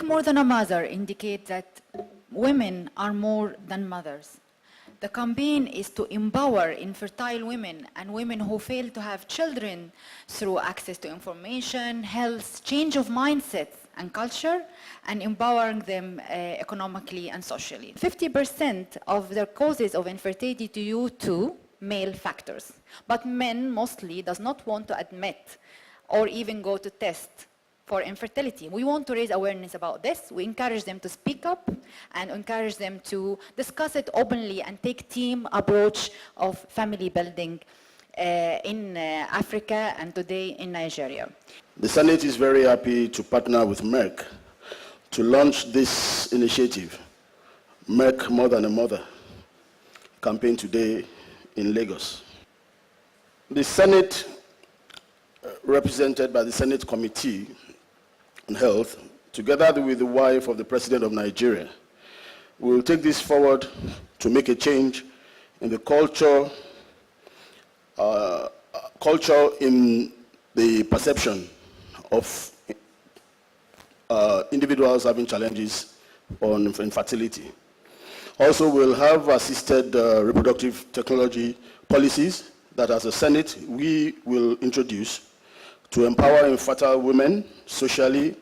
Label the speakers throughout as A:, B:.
A: More Than a Mother indicate that women are more than mothers. The campaign is to empower infertile women and women who fail to have children through access to information, health, change of mindsets and culture, and empowering them economically and socially. 50% of the causes of infertility due to male factors, but men mostly does not want to admit or even go to test for infertility. We want to raise awareness about this. We encourage them to speak up and encourage them to discuss it openly and take team approach of family building in Africa and today in Nigeria.
B: The Senate is very happy to partner with Merck to launch this initiative, Merck More Than a Mother campaign today in Lagos. The Senate, represented by the Senate Committee on Health, together with the wife of the President of Nigeria, will take this forward to make a change in the culture in the perception of individuals having challenges on infertility. Also, we'll have assisted reproductive technology policies that as a Senate we will introduce to empower infertile women socially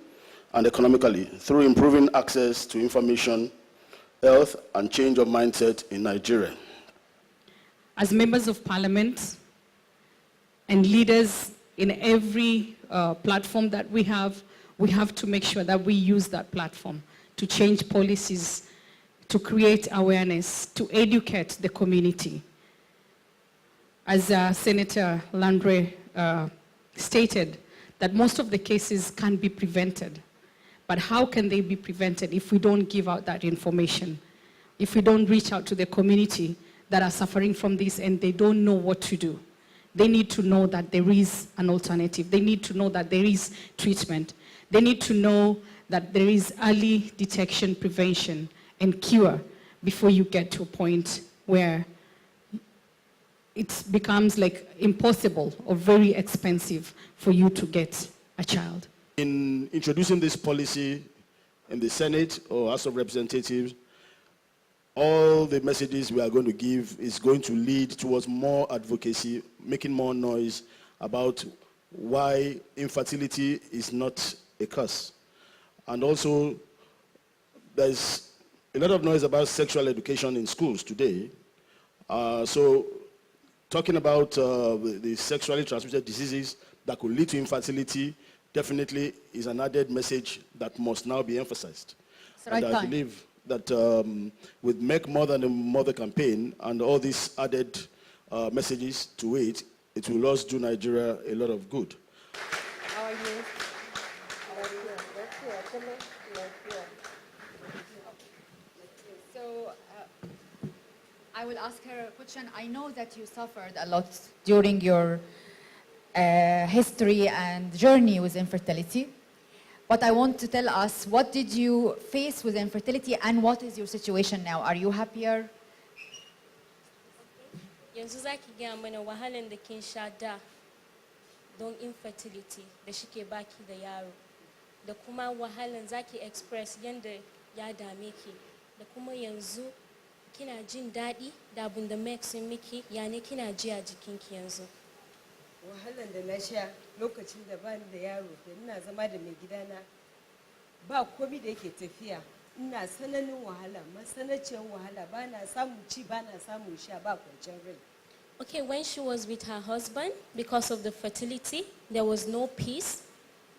B: and economically through improving access to information, health, and change of mindset in Nigeria.
C: As members of parliament and leaders in every platform that we have to make sure that we use that platform to change policies, to create awareness, to educate the community. As Senator Landry stated, that most of the cases can be prevented. But how can they be prevented if we don't give out that information? If we don't reach out to the community that are suffering from this and they don't know what to do? They need to know that there is an alternative. They need to know that there is treatment. They need to know that there is early detection, prevention, and cure before you get to a point where it becomes like impossible or very expensive for you to get a child.
B: In introducing this policy in the Senate or House of Representatives, all the messages we are going to give is going to lead towards more advocacy, making more noise about why infertility is not a curse. And also, there's a lot of noise about sexual education in schools today. So talking about the sexually transmitted diseases that could lead to infertility definitely is an added message that must now be emphasized. And I believe that with Make More Than a Mother campaign and all these added messages to it, it will also do Nigeria a lot of good.
A: How are you? So I will ask her a question. I know that you suffered a lot during your history and journey with infertility. But I want to tell us, what did you face with infertility and what is your situation now? Are you happier?
D: Yanzu zaki gaya mana wahalan da kin sha da don infertility da shike baki da yaro, da kuma wahalan zaki express yanda ya dame ki, da kuma yanzu kina jin daɗi da abin da Merck sun miki, ya ne kina ji a jikinki yanzu?
E: Wahalan da na sha lokacin da bani da yaro da ina zama da mai gidana ba komai da yake tafiya, ina sananin wahala, masanaciyar wahala, ba na samun ci, ba na samun sha, ba kwanciyar rai.
D: Okay, when she was with her husband, because of the fertility, there was no peace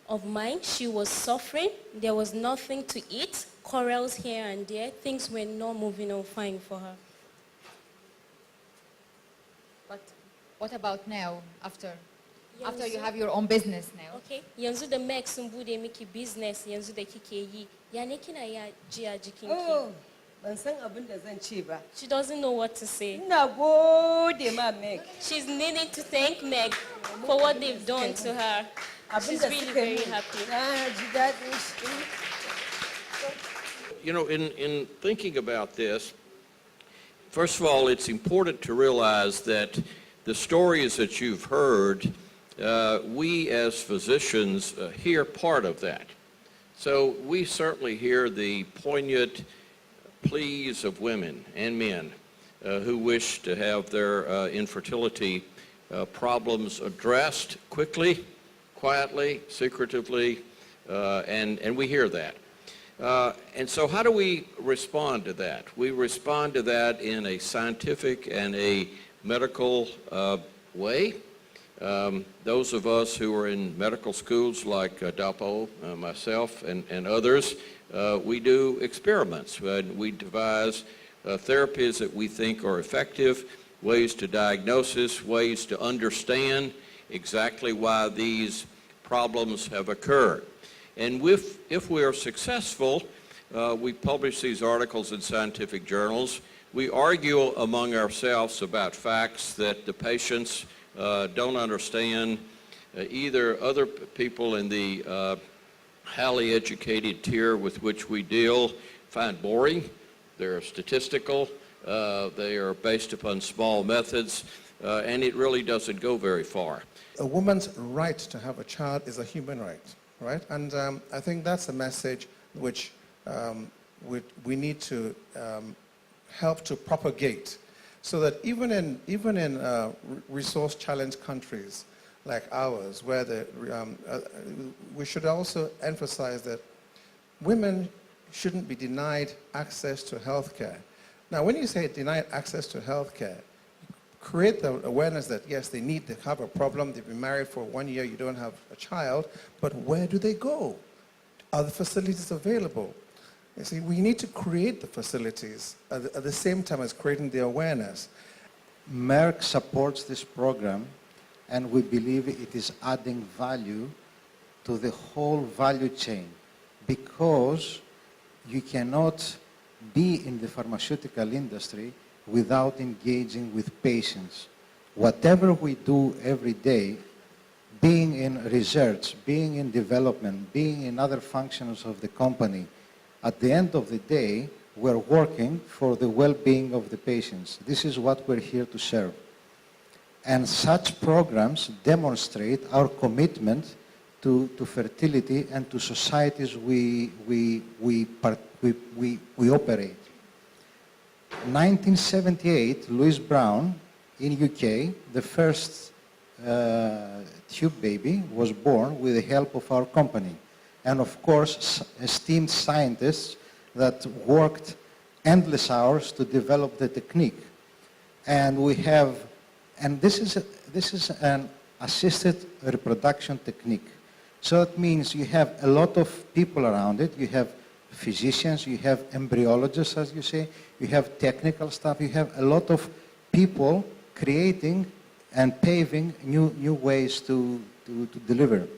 D: of mind. She was suffering. There was nothing to eat, quarrels here and there. Things were not moving on fine for her.
A: But what about now, after you have your own business now?
D: Okay, yanzu da Merck sun bude miki business yanzu da kike yi, ya ne kina ya ji a jikinki?
E: Oh, ban san abin da zan ce ba.
D: She doesn't know what to say.
E: Ina gode ma Merck.
D: She's needing to thank Merck for what they've done to her. She's really very happy.
F: You know, in thinking about this, first of all, it's important to realize that the stories that you've heard, we as physicians hear part of that. So we certainly hear the poignant pleas of women and men who wish to have their infertility problems addressed quickly, quietly, secretively, and we hear that. And so how do we respond to that? We respond to that in a scientific and a medical way. Those of us who are in medical schools like Dapo, myself, and others, we do experiments. We devise therapies that we think are effective, ways to diagnosis, ways to understand exactly why these problems have occurred. And if we are successful, we publish these articles in scientific journals. We argue among ourselves about facts that the patients don't understand. Either other people in the highly educated tier with which we deal find boring, they're statistical, they are based upon small methods, and it really doesn't go very far.
G: A woman's right to have a child is a human right, right? And I think that's a message which we need to help to propagate, so that even in resource-challenged countries like ours, where we should also emphasize that women shouldn't be denied access to health care. Now, when you say denied access to health care, create the awareness that, yes, they have a problem, they've been married for 1 year, you don't have a child, but where do they go? Are the facilities available? You see, we need to create the facilities at the same time as creating the awareness.
H: Merck supports this program, and we believe it is adding value to the whole value chain, because you cannot be in the pharmaceutical industry without engaging with patients. Whatever we do every day, being in research, being in development, being in other functions of the company, at the end of the day, we're working for the well-being of the patients. This is what we're here to serve. And such programs demonstrate our commitment to fertility and to societies we operate. 1978, Louise Brown in UK, the first tube baby was born with the help of our company. And of course, esteemed scientists that worked endless hours to develop the technique. And this is an assisted reproduction technique. So that means you have a lot of people around it. You have physicians, you have embryologists, as you say, you have technical staff, you have a lot of people creating and paving new ways to deliver.